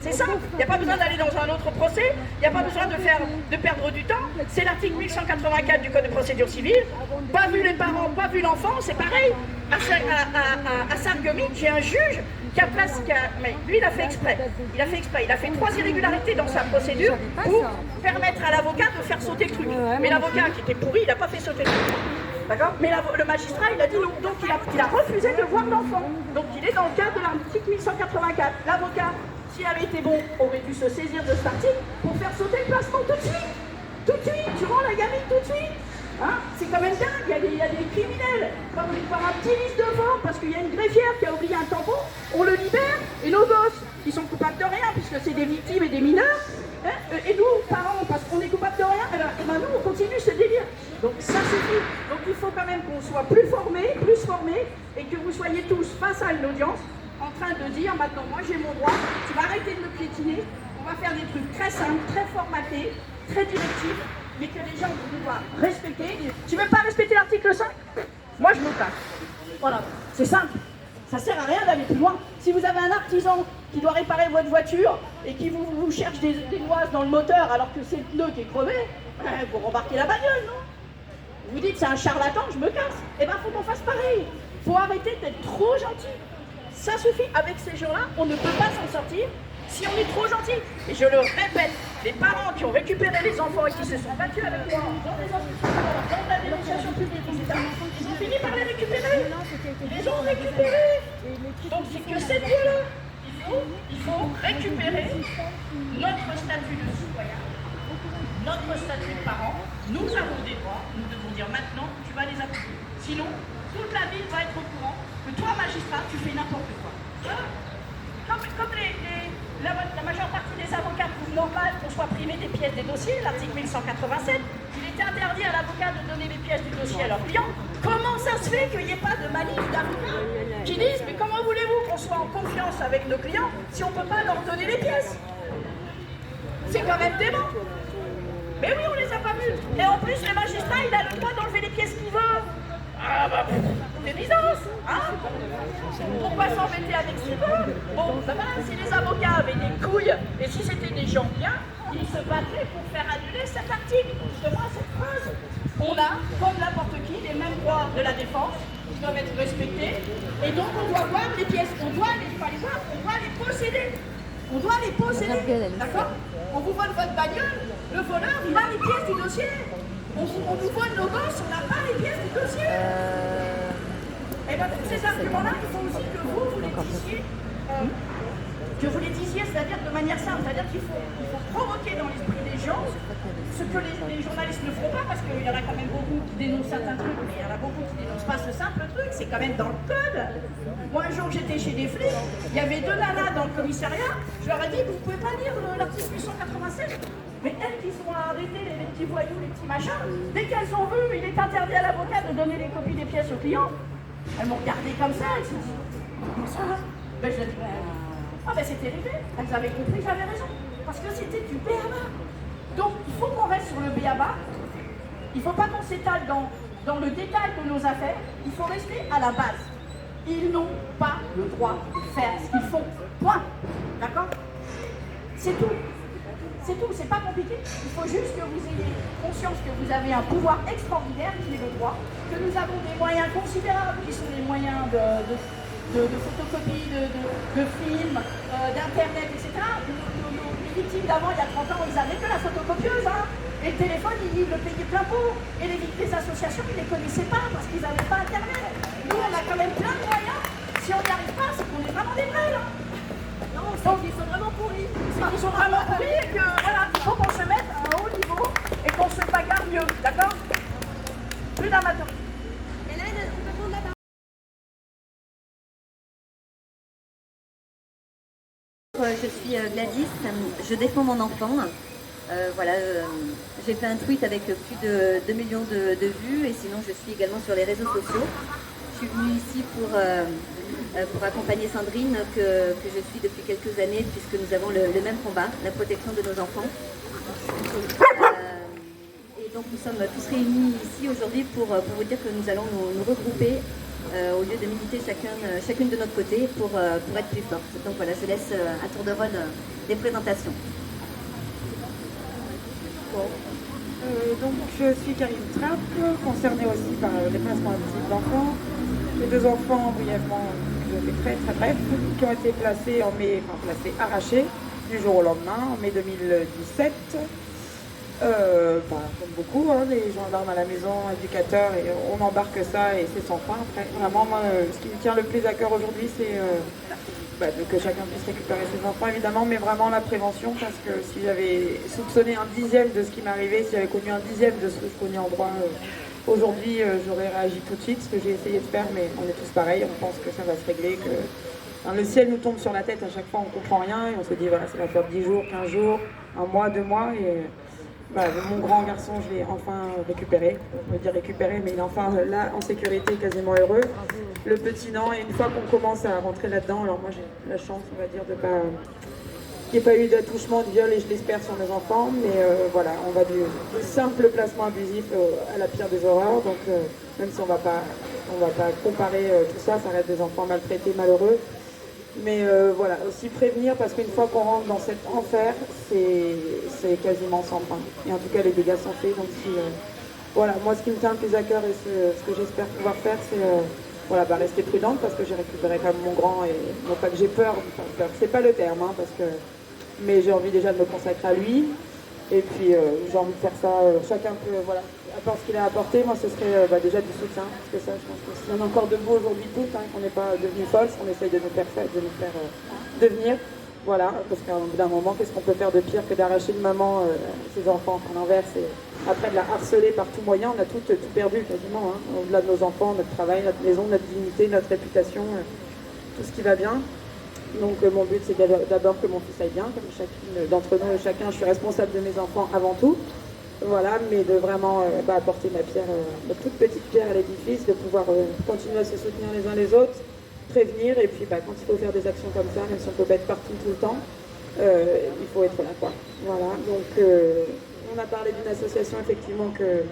C'est simple, il n'y a pas besoin d'aller dans un autre procès, il n'y a pas besoin de perdre du temps. C'est l'article 1184 du Code de procédure civile. Pas vu les parents, pas vu l'enfant, c'est pareil. À Sarreguemines, j'ai un juge mais lui il a fait exprès. Il a fait 3 irrégularités dans sa procédure pour permettre à l'avocat de faire sauter le truc. Mais l'avocat qui était pourri, il n'a pas fait sauter le truc. D'accord? Mais le magistrat, il a dit non. Donc il a refusé de voir l'enfant. Donc il est dans le cadre de l'article 1184. L'avocat, s'il avait été bon, aurait dû se saisir de cet article pour faire sauter le placement tout de suite. Tout de suite, tu rends la gamine tout de suite. Hein? C'est quand même dingue, il y a des criminels, comme par un petit vice de forme, parce qu'il y a une greffière qui a oublié un tampon, on le libère, et nos gosses, qui sont coupables de rien, puisque c'est des victimes et des mineurs, hein? Et nous, parents, parce qu'on est coupables de rien, et ben nous, on continue ce délire. Donc ça suffit. Donc il faut quand même qu'on soit plus formés, et que vous soyez tous face à une audience, en train de dire, maintenant, moi j'ai mon droit, tu vas arrêter de me piétiner, on va faire des trucs très simples, très formatés, très directifs, mais que les gens doivent respecter. Tu veux pas respecter l'article 5? Moi je me casse. Voilà, c'est simple. Ça sert à rien d'aller plus loin. Si vous avez un artisan qui doit réparer votre voiture et qui vous cherche des noises dans le moteur alors que c'est le pneu qui est crevé, vous rembarquez la bagnole, non? Vous dites c'est un charlatan, je me casse. Eh ben faut qu'on fasse pareil. Faut arrêter d'être trop gentil. Ça suffit. Avec ces gens-là, on ne peut pas s'en sortir si on est trop gentil. Et je le répète, les parents qui ont récupéré les enfants et qui se sont battus avec moi dans les institutions, dans la dénonciation publique, etc., ils ont fini par les récupérer. Ils les ont récupérés. Donc c'est que cette voie-là. Il faut récupérer notre statut de citoyen, notre statut de parent. Nous avons des droits. Nous devons dire maintenant, tu vas les appliquer. Sinon, toute la ville va être au courant que toi, magistrat, tu fais n'importe quoi. Voilà. Comme la majeure partie des avocats trouvent normal qu'on soit privé des pièces des dossiers, l'article 1187, il était interdit à l'avocat de donner les pièces du dossier à leurs clients. Comment ça se fait qu'il n'y ait pas de manif d'avocats qui disent mais comment voulez-vous qu'on soit en confiance avec nos clients si on ne peut pas leur donner les pièces? C'est quand même dément. Mais oui, on les a pas vus. Et en plus, le magistrat, il a le droit d'enlever les pièces qu'il veut. Ah bah, c'est bizarre, hein? Pourquoi s'embêter avec ce qu'il veut? Bon, ça va, si les avocats avaient des couilles, et si c'était des gens bien, ils se battaient pour faire annuler cet article, justement cette phrase. On a, comme n'importe qui, les mêmes droits de la défense, qui doivent être respectés, et donc on doit voir les pièces, on doit pas les voir, on doit les posséder. On doit les posséder, d'accord? On vous vole votre bagnole, le voleur, il a les pièces du dossier. On nous vole nos gosses, on n'a pas les pièces du dossier. Et bien, tous ces arguments-là, il faut aussi que vous les disiez, c'est-à-dire de manière simple, c'est-à-dire qu'il faut provoquer dans l'esprit des gens ce que les journalistes ne feront pas, parce qu'il y en a quand même beaucoup qui dénoncent certains trucs, mais il y en a beaucoup qui ne dénoncent pas ce simple truc, c'est quand même dans le code. Moi, un jour, j'étais chez des flics, il y avait 2 nanas dans le commissariat, je leur ai dit, vous ne pouvez pas lire l'article 887. Mais elles qui sont arrêtées, les petits voyous, les petits machins, dès qu'elles ont vu, il est interdit à l'avocat de donner les copies des pièces aux clients. Elles m'ont regardé comme ça, elles se sont dit, comment ça va? Ben je dis, ah ben c'est terrible, elles avaient compris, j'avais raison, parce que c'était du B.A.B.A. Donc il faut qu'on reste sur le B.A.B.A. Il ne faut pas qu'on s'étale dans le détail de nos affaires, il faut rester à la base. Ils n'ont pas le droit de faire ce qu'ils font, point. D'accord? C'est tout. C'est tout, c'est pas compliqué. Il faut juste que vous ayez conscience que vous avez un pouvoir extraordinaire qui est le droit, que nous avons des moyens considérables qui sont les moyens de photocopie, de films, d'internet, etc. Les victimes d'avant, il y a 30 ans, ils n'avaient que la photocopieuse, hein. Et le téléphone, ils le payaient plein pot. Et les associations, ils ne les connaissaient pas parce qu'ils n'avaient pas internet. Nous, on a quand même plein de moyens. Si on n'y arrive pas, c'est qu'on est vraiment des vrais, là. Non, donc ils sont vraiment pourris. Ils sont vraiment pourris et que voilà, il faut qu'on se mette à un haut niveau et qu'on se bagarre mieux, d'accord? Plus d'amateurs. Je suis Gladys, je défends mon enfant. J'ai fait un tweet avec plus de 2 millions de vues et sinon je suis également sur les réseaux sociaux. Je suis venue ici pour accompagner Sandrine que je suis depuis quelques années puisque nous avons le même combat, la protection de nos enfants. Et donc nous sommes tous réunis ici aujourd'hui pour vous dire que nous allons nous regrouper au lieu de militer chacune de notre côté pour être plus forte. Donc voilà, je laisse à tour de rôle des présentations. Bon. Donc je suis Karine Trapp, concernée aussi par les placements abusifs d'enfants. J'ai 2 enfants brièvement, je fais très très bref, qui ont été placés arrachés du jour au lendemain, en mai 2017. Comme beaucoup, hein, les gendarmes à la maison, éducateurs, et on embarque ça et c'est sans fin. Après, vraiment, moi, ce qui me tient le plus à cœur aujourd'hui, c'est que chacun puisse récupérer ses enfants, évidemment, mais vraiment la prévention, parce que si j'avais soupçonné un dixième de ce qui m'arrivait, si j'avais connu un dixième de ce que je connais en droit aujourd'hui, j'aurais réagi tout de suite, ce que j'ai essayé de faire, mais on est tous pareils, on pense que ça va se régler, que le ciel nous tombe sur la tête à chaque fois, on ne comprend rien, et on se dit, voilà, ça va faire 10 jours, 15 jours, un mois, 2 mois, et... mon grand garçon, je l'ai enfin récupéré. On va dire récupéré, mais il est enfin là, en sécurité, quasiment heureux. Le petit non, et une fois qu'on commence à rentrer là-dedans, alors moi j'ai la chance, on va dire, de pas... qu'il n'y ait pas eu d'attouchement, de viol, et je l'espère sur mes enfants, mais voilà, on va du simple placement abusif à la pire des horreurs, donc même si on va pas comparer tout ça, ça reste des enfants maltraités, malheureux. Mais voilà, aussi prévenir, parce qu'une fois qu'on rentre dans cet enfer, c'est quasiment sans fin. Et en tout cas, les dégâts sont faits. Donc voilà, moi ce qui me tient le plus à cœur et ce que j'espère pouvoir faire, c'est rester prudente, parce que j'ai récupéré quand même mon grand, et non pas que j'ai peur, c'est pas le terme, hein, mais j'ai envie déjà de me consacrer à lui. Et puis j'ai envie de faire ça, chacun peut, voilà, apporte ce qu'il a apporté. Moi ce serait déjà du soutien, parce que ça, je pense que si on est encore debout aujourd'hui toutes, hein, qu'on n'est pas devenus folles, qu'on essaye de nous faire devenir, voilà, parce qu'à bout d'un moment, qu'est-ce qu'on peut faire de pire que d'arracher une maman, ses enfants, à l'envers, et après de la harceler par tout moyen. On a tout perdu quasiment, hein, au-delà de nos enfants, notre travail, notre maison, notre dignité, notre réputation, tout ce qui va bien. Donc mon but, c'est d'abord que mon fils aille bien, comme chacune d'entre nous et chacun, je suis responsable de mes enfants avant tout. Voilà, mais de vraiment apporter ma toute petite pierre à l'édifice, de pouvoir continuer à se soutenir les uns les autres, prévenir, et puis quand il faut faire des actions comme ça, même si on ne peut pas être partout tout le temps, il faut être là, quoi. Voilà, donc on a parlé d'une association effectivement que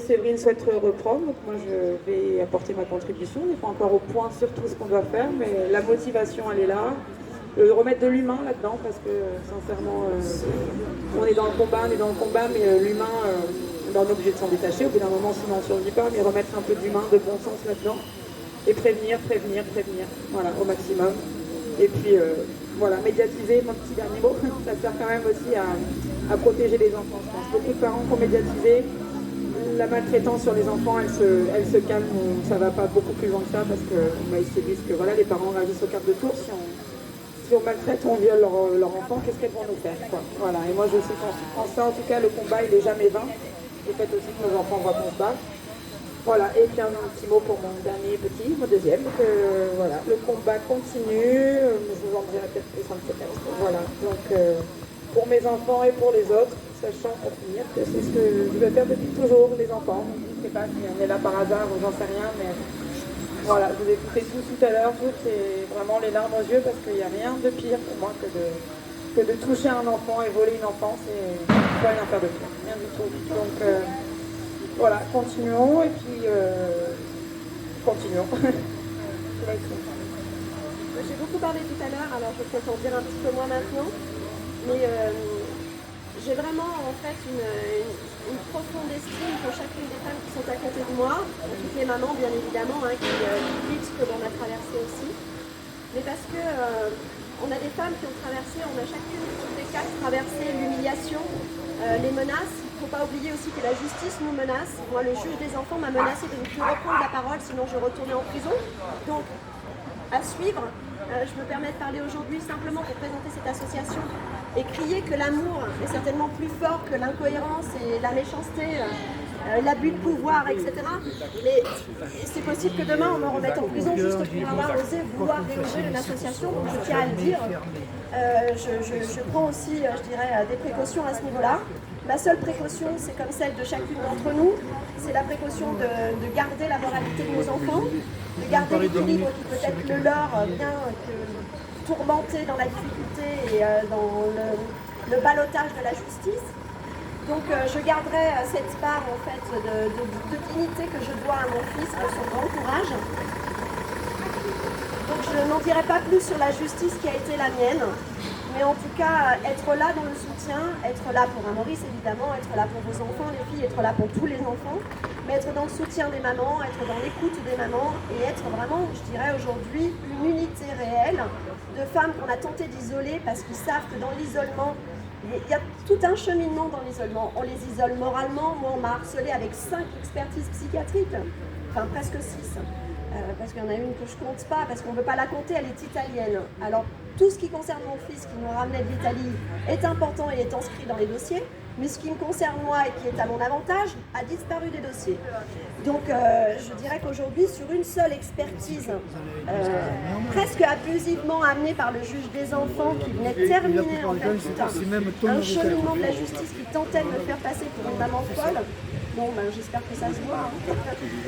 Séverine souhaite reprendre. Donc moi je vais apporter ma contribution. On n'est pas encore au point sur tout ce qu'on doit faire, mais la motivation elle est là. Remettre de l'humain là-dedans, parce que sincèrement on est dans le combat, mais l'humain, on est obligé de s'en détacher au bout d'un moment, sinon on ne survit pas, mais remettre un peu d'humain, de bon sens là-dedans, et prévenir, voilà, au maximum. Et puis voilà, médiatiser, mon petit dernier mot, ça sert quand même aussi à protéger les enfants. Je pense beaucoup de parents qui ont médiatisé la maltraitance sur les enfants, elle se calme, ça va pas beaucoup plus loin que ça, parce qu'ils se disent que voilà, les parents réagissent au quart de tour. Si on maltraite, on viole leur enfant, qu'est-ce qu'elles vont nous faire, quoi. Voilà. Et moi je sais qu'en ça, en tout cas, le combat il est jamais vain. Le fait aussi que nos enfants voient qu'on se bat. Voilà, et puis un petit mot pour mon deuxième, voilà, le combat continue, je vous en dirai peut-être plus un petit peu. Voilà, donc pour mes enfants et pour les autres, sachant pour finir que c'est ce que je vais faire depuis toujours, les enfants. Je ne sais pas si on est là par hasard ou j'en sais rien, mais voilà, je vous ai écouté tout à l'heure, c'est vraiment les larmes aux yeux, parce qu'il n'y a rien de pire pour moi que de toucher un enfant et voler une enfance, et pas rien faire de pire, rien du tout. Donc voilà, continuons, et puis continuons. J'ai beaucoup parlé tout à l'heure, alors je vais peut-être en dire un petit peu moins maintenant, mais j'ai vraiment en fait une profonde estime pour chacune des femmes qui sont à côté de moi, pour toutes les mamans bien évidemment, hein, qui vivent ce que l'on a traversé aussi, mais parce que on a des femmes qui ont traversé, on a chacune, toutes les quatre, traversé l'humiliation, les menaces. Il ne faut pas oublier aussi que la justice nous menace. Moi, le juge des enfants m'a menacé de ne plus reprendre la parole, sinon je retournais en prison. Donc, à suivre, je me permets de parler aujourd'hui simplement pour présenter cette association et crier que l'amour est certainement plus fort que l'incohérence et la méchanceté, l'abus de pouvoir, etc. Mais c'est possible que demain on me remette en prison juste pour avoir osé vouloir diriger une association, donc je tiens à le dire. Je prends aussi, je dirais, des précautions à ce niveau-là. Ma seule précaution, c'est comme celle de chacune d'entre nous, c'est la précaution de garder la moralité de nos enfants, de garder l'équilibre qui peut être le leur, bien que tourmenté dans la difficulté et dans le ballottage de la justice, Donc je garderai cette part en fait de dignité que je dois à mon fils pour son grand courage. Donc je n'en dirai pas plus sur la justice qui a été la mienne, mais en tout cas être là dans le soutien, être là pour un Maurice évidemment, être là pour vos enfants, les filles, être là pour tous les enfants, mais être dans le soutien des mamans, être dans l'écoute des mamans et être vraiment, je dirais aujourd'hui, une unité réelle de femmes qu'on a tenté d'isoler parce qu'ils savent que dans l'isolement, il y a tout un cheminement dans l'isolement. On les isole moralement. Moi, on m'a harcelée avec 5 expertises psychiatriques, enfin presque 6, parce qu'il y en a une que je ne compte pas, parce qu'on ne veut pas la compter, elle est italienne. Alors, tout ce qui concerne mon fils qui nous ramenait de l'Italie est important et est inscrit dans les dossiers, mais ce qui me concerne moi et qui est à mon avantage a disparu des dossiers. Donc, je dirais qu'aujourd'hui, sur une seule expertise, presque abusivement amenée par le juge des enfants, qui venait terminer en fait tout un cheminement de la justice qui tentait de me faire passer pour une maman folle. Bon, ben, j'espère que ça se voit.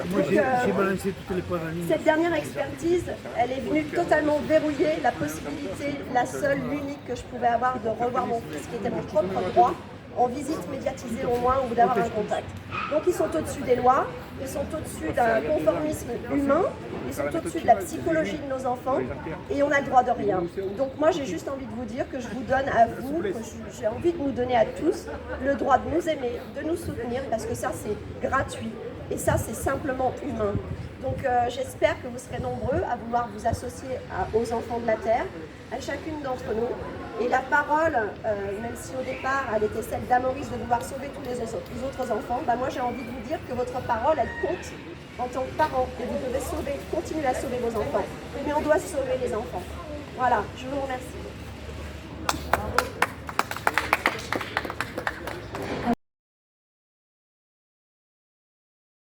Moi, j'ai balancé toutes les preuves en ligne. Cette dernière expertise, elle est venue totalement verrouiller la possibilité, la seule, l'unique que je pouvais avoir de revoir mon fils, qui était mon propre droit, en visite médiatisée au moins, ou d'avoir un contact. Donc ils sont au-dessus des lois, ils sont au-dessus d'un conformisme humain, ils sont au-dessus de la psychologie de nos enfants, et on a le droit de rien. Donc moi j'ai juste envie de vous dire que je vous donne à vous, que j'ai envie de nous donner à tous, le droit de nous aimer, de nous soutenir, parce que ça c'est gratuit, et ça c'est simplement humain. Donc j'espère que vous serez nombreux à vouloir vous associer aux enfants de la Terre, à chacune d'entre nous. Et la parole, même si au départ elle était celle d'Amaurice de vouloir sauver tous les autres enfants, bah moi j'ai envie de vous dire que votre parole elle compte en tant que parent et vous devez continuer à sauver vos enfants. Mais on doit sauver les enfants. Voilà, je vous remercie.